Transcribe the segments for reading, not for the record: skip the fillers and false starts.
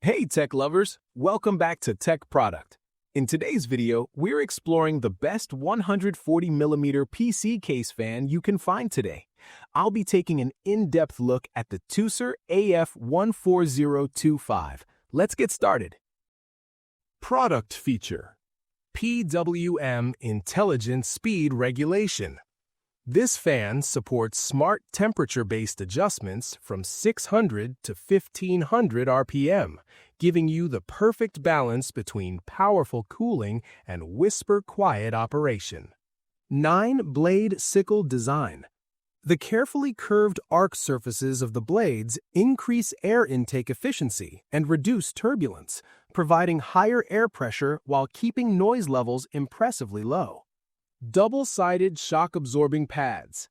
Hey tech lovers, welcome back to Tech Product. In today's video, we're exploring the best 140mm PC case fan you can find today. I'll be taking an in-depth look at the Tucer AF14025. Let's get started. Product feature: PWM Intelligent Speed Regulation. This fan supports smart temperature-based adjustments from 600 to 1500 RPM, giving you the perfect balance between powerful cooling and whisper-quiet operation. 9-blade sickle design. The carefully curved arc surfaces of the blades increase air intake efficiency and reduce turbulence, providing higher air pressure while keeping noise levels impressively low. Double-sided shock-absorbing pads.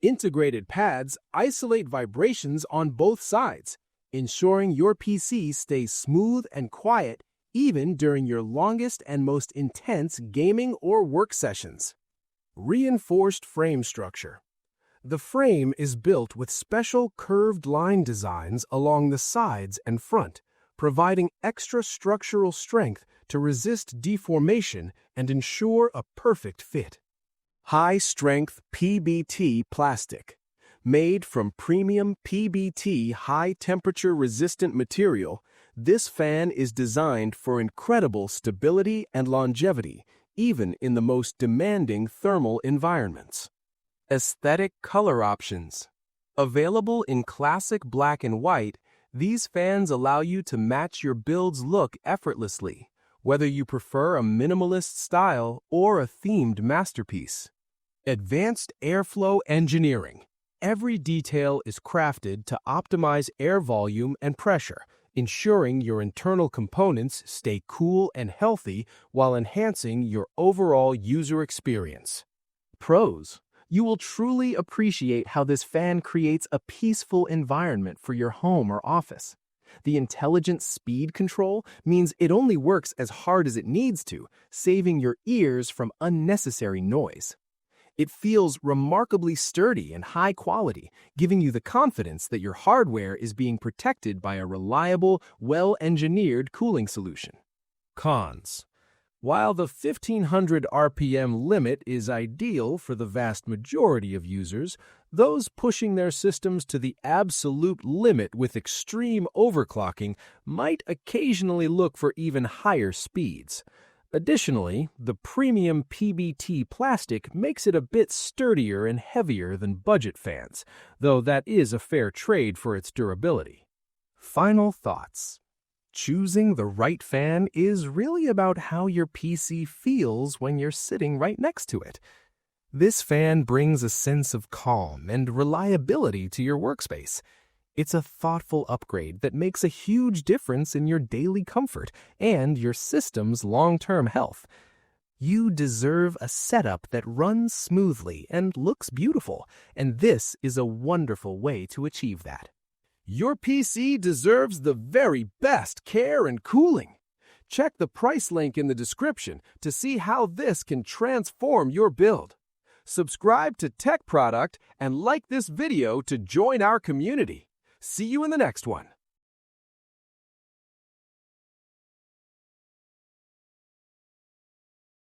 Integrated pads isolate vibrations on both sides, ensuring your PC stays smooth and quiet even during your longest and most intense gaming or work sessions. Reinforced frame structure. The frame is built with special curved line designs along the sides and front, providing extra structural strength to resist deformation and ensure a perfect fit. High-strength PBT plastic. Made from premium PBT high-temperature-resistant material, this fan is designed for incredible stability and longevity, even in the most demanding thermal environments. Aesthetic color options. Available in classic black and white, these fans allow you to match your build's look effortlessly, whether you prefer a minimalist style or a themed masterpiece. Advanced airflow engineering. Every detail is crafted to optimize air volume and pressure, ensuring your internal components stay cool and healthy while enhancing your overall user experience. Pros. You will truly appreciate how this fan creates a peaceful environment for your home or office. The intelligent speed control means it only works as hard as it needs to, saving your ears from unnecessary noise. It feels remarkably sturdy and high quality, giving you the confidence that your hardware is being protected by a reliable, well-engineered cooling solution. Cons. While the 1500 RPM limit is ideal for the vast majority of users, those pushing their systems to the absolute limit with extreme overclocking might occasionally look for even higher speeds. Additionally, the premium PBT plastic makes it a bit sturdier and heavier than budget fans, though that is a fair trade for its durability. Final thoughts. Choosing the right fan is really about how your PC feels when you're sitting right next to it. This fan brings a sense of calm and reliability to your workspace. It's a thoughtful upgrade that makes a huge difference in your daily comfort and your system's long-term health. You deserve a setup that runs smoothly and looks beautiful, and this is a wonderful way to achieve that. Your PC deserves the very best care and cooling. Check the price link in the description to see how this can transform your build. Subscribe to Tech Product and like this video to join our community. See you in the next one.